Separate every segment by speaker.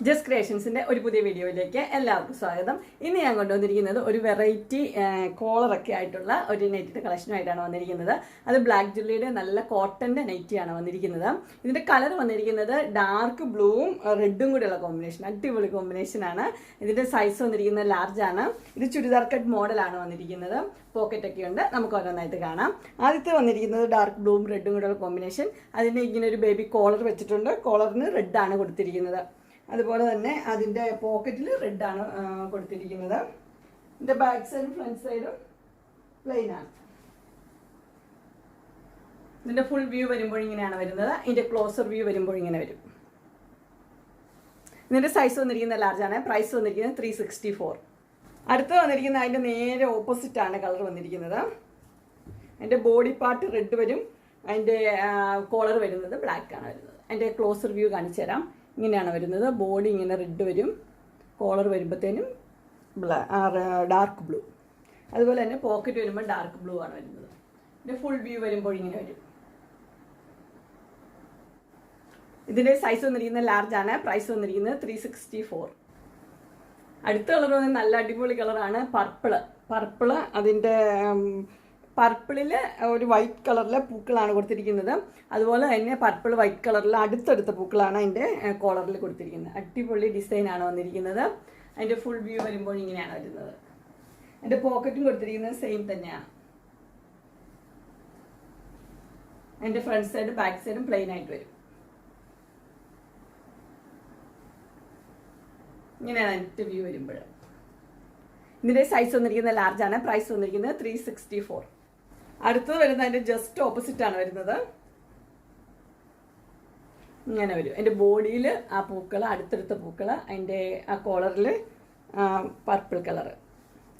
Speaker 1: Just ക്രിയേഷൻസിൻ്റെ ഒരു പുതിയ വീഡിയോയിലേക്ക് എല്ലാവർക്കും സ്വാഗതം. ഇന്ന് ഞാൻ കൊണ്ടുവന്നിരിക്കുന്നത് ഒരു വെറൈറ്റി കോളറൊക്കെ ആയിട്ടുള്ള ഒരു നെറ്റിൻ്റെ കളക്ഷനുമായിട്ടാണ് വന്നിരിക്കുന്നത്. അത് ബ്ലാക്ക് ജുള്ളിയുടെ നല്ല കോട്ടൻ്റെ നെറ്റിയാണ് വന്നിരിക്കുന്നത്. ഇതിൻ്റെ കളർ വന്നിരിക്കുന്നത് ഡാർക്ക് ബ്ലൂവും റെഡും കൂടെയുള്ള കോമ്പിനേഷൻ, അടിപൊളി കോമ്പിനേഷനാണ്. ഇതിൻ്റെ സൈസ് വന്നിരിക്കുന്നത് ലാർജാണ്. ഇത് ചുരിദാർ കട്ട് മോഡലാണ് വന്നിരിക്കുന്നത്. പോക്കറ്റൊക്കെ ഉണ്ട്. നമുക്ക് ഓരോന്നായിട്ട് കാണാം. ആദ്യത്തെ വന്നിരിക്കുന്നത് ഡാർക്ക് ബ്ലൂവും റെഡും കൂടെയുള്ള കോമ്പിനേഷൻ. അതിന് ഇങ്ങനെ ഒരു ബേബി കോളർ വെച്ചിട്ടുണ്ട്. കോളറിന് റെഡാണ് കൊടുത്തിരിക്കുന്നത്. അതുപോലെ തന്നെ അതിൻ്റെ പോക്കറ്റിൽ റെഡാണ് കൊടുത്തിരിക്കുന്നത്. ഇതിൻ്റെ ബാക്ക് സൈഡും ഫ്രണ്ട് സൈഡും പ്ലെയിൻ ആണ്. ഇതിൻ്റെ ഫുൾ വ്യൂ വരുമ്പോൾ ഇങ്ങനെയാണ് വരുന്നത്. ഇതിൻ്റെ ക്ലോസർ വ്യൂ വരുമ്പോൾ ഇങ്ങനെ വരും. ഇതിൻ്റെ സൈസ് വന്നിരിക്കുന്നത് ലാർജാണ്. പ്രൈസ് വന്നിരിക്കുന്നത് 364. അടുത്ത് വന്നിരിക്കുന്നത് അതിൻ്റെ നേരെ ഓപ്പോസിറ്റാണ് കളർ വന്നിരിക്കുന്നത്. അതിൻ്റെ ബോഡി പാർട്ട് റെഡ് വരും. അതിൻ്റെ കോളർ വരുന്നത് ബ്ലാക്ക് ആണ് വരുന്നത്. അതിൻ്റെ ക്ലോസർ വ്യൂ കാണിച്ചു തരാം. ഇങ്ങനെയാണ് വരുന്നത്. ബോഡി ഇങ്ങനെ റെഡ് വരും. കോളർ വരുമ്പോഴത്തേനും ഡാർക്ക് ബ്ലൂ. അതുപോലെ തന്നെ പോക്കറ്റ് വരുമ്പോൾ ഡാർക്ക് ബ്ലൂ ആണ് വരുന്നത്. ഇതിൻ്റെ ഫുൾ വ്യൂ വരുമ്പോൾ ഇങ്ങനെ വരും. ഇതിൻ്റെ സൈസ് വന്നിരിക്കുന്നത് ലാർജാണ്. പ്രൈസ് വന്നിരിക്കുന്നത് 364. അടുത്ത കളർ വന്ന് നല്ല അടിപൊളി കളറാണ്. പർപ്പിള് അതിൻ്റെ പർപ്പിളിൽ ഒരു വൈറ്റ് കളറിലെ പൂക്കളാണ് കൊടുത്തിരിക്കുന്നത്. അതുപോലെ തന്നെ പർപ്പിൾ വൈറ്റ് കളറിൽ അടുത്തടുത്ത പൂക്കളാണ് അതിൻ്റെ കോളറിൽ കൊടുത്തിരിക്കുന്നത്. അടിപൊളി ഡിസൈനാണ് വന്നിരിക്കുന്നത്. അതിൻ്റെ ഫുൾ വ്യൂ വരുമ്പോൾ ഇങ്ങനെയാണ് വരുന്നത്. അതിൻ്റെ പോക്കറ്റും കൊടുത്തിരിക്കുന്നത് സെയിം തന്നെയാണ്. അതിൻ്റെ ഫ്രണ്ട് സൈഡും ബാക്ക് സൈഡും പ്ലെയിൻ ആയിട്ട് വരും. ഇങ്ങനെയാണ് അതിൻ്റെ വ്യൂ വരുമ്പോൾ. ഇതിൻ്റെ സൈസ് വന്നിരിക്കുന്നത് ലാർജാണ്. പ്രൈസ് വന്നിരിക്കുന്നത് 364. അടുത്തത് വരുന്നത് അതിൻ്റെ ജസ്റ്റ് ഓപ്പോസിറ്റ് ആണ് വരുന്നത്. ഇങ്ങനെ വരും. അതിൻ്റെ ബോഡിയിൽ ആ പൂക്കൾ, അടുത്തടുത്ത പൂക്കൾ, അതിൻ്റെ ആ കോളറിൽ പർപ്പിൾ കളറ്.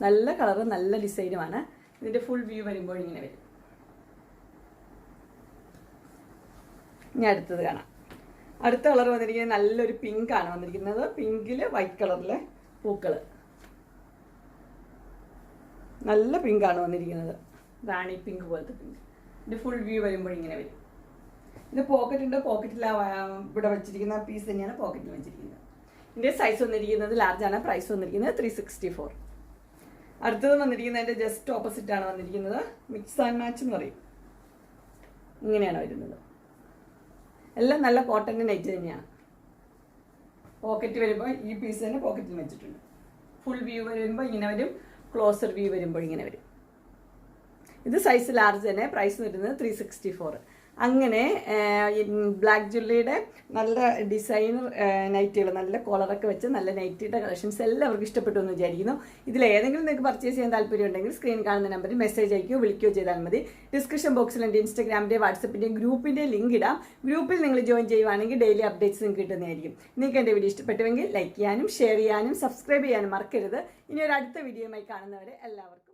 Speaker 1: നല്ല കളറ്, നല്ല ഡിസൈനുമാണ്. ഇതിൻ്റെ ഫുൾ വ്യൂ വരുമ്പോൾ ഇങ്ങനെ വരും. ഇനി അടുത്തത് കാണാം. അടുത്ത കളർ വന്നിരിക്കുന്നത് നല്ലൊരു പിങ്ക് ആണ് വന്നിരിക്കുന്നത്. പിങ്കിൽ വൈറ്റ് കളറിലെ പൂക്കൾ, നല്ല പിങ്കാണ് വന്നിരിക്കുന്നത്. റാണി പിങ്ക് പോലത്തെ പിങ്ക്. ഇതിൻ്റെ ഫുൾ വ്യൂ വരുമ്പോൾ ഇങ്ങനെ വരും. ഇതിൻ്റെ പോക്കറ്റ് ഉണ്ട്. പോക്കറ്റിൽ ഇവിടെ വെച്ചിരിക്കുന്ന പീസ് തന്നെയാണ് പോക്കറ്റിൽ വെച്ചിരിക്കുന്നത്. ഇതിൻ്റെ സൈസ് വന്നിരിക്കുന്നത് ലാർജാണ്. പ്രൈസ് വന്നിരിക്കുന്നത് 364. അടുത്തത് വന്നിരിക്കുന്നത് അതിൻ്റെ ജസ്റ്റ് ഓപ്പോസിറ്റ് ആണ് വന്നിരിക്കുന്നത്. മിക്സ് ആൻഡ് മാച്ച് എന്ന് പറയും. ഇങ്ങനെയാണ് വരുന്നത്. എല്ലാം നല്ല കോട്ടൻ്റെ നെറ്റ് തന്നെയാണ്. പോക്കറ്റ് വരുമ്പോൾ ഈ പീസ് തന്നെ പോക്കറ്റിൽ വെച്ചിട്ടുണ്ട്. ഫുൾ വ്യൂ വരുമ്പോൾ ഇങ്ങനെ വരും. ക്ലോസർ വ്യൂ വരുമ്പോൾ ഇങ്ങനെ വരും. ഇത് സൈസ് ലാർജ് തന്നെ. പ്രൈസ് വരുന്നത് 364. അങ്ങനെ ബ്ലാക്ക് ജുള്ളിയുടെ നല്ല ഡിസൈനർ നൈറ്റുകൾ, നല്ല കോളറൊക്കെ വെച്ച് നല്ല നൈറ്റിയുടെ കളക്ഷൻസ് എല്ലാവർക്കും ഇഷ്ടപ്പെട്ടു എന്ന് വിചാരിക്കുന്നു. ഇതിലേതെങ്കിലും നിങ്ങൾക്ക് പർച്ചേസ് ചെയ്യാൻ താല്പര്യം ഉണ്ടെങ്കിൽ സ്ക്രീൻ കാണുന്ന നമ്പറിൽ മെസ്സേജ് അയക്കുകയോ വിളിക്കുകയോ ചെയ്താൽ മതി. ഡിസ്ക്രിപ്ഷൻ ബോക്സിൽ എൻ്റെ ഇൻസ്റ്റാഗ്രാമിൻ്റെ വാട്സപ്പിൻ്റെയും ഗ്രൂപ്പിൻ്റെ ലിങ്ക് ഇടാം. ഗ്രൂപ്പിൽ നിങ്ങൾ ജോയിൻ ചെയ്യുവാണെങ്കിൽ ഡെയിലി അപ്ഡേറ്റ്സ് നിങ്ങൾക്ക് കിട്ടുന്നതായിരിക്കും. നിങ്ങൾക്ക് എൻ്റെ വീഡിയോ ഇഷ്ടപ്പെട്ടുവെങ്കിൽ ലൈക്ക് ചെയ്യാനും ഷെയർ ചെയ്യാനും സബ്സ്ക്രൈബ് ചെയ്യാനും മറക്കരുത്. ഇനി ഒരു അടുത്ത വീഡിയോയുമായി കാണുന്നവരെ എല്ലാവർക്കും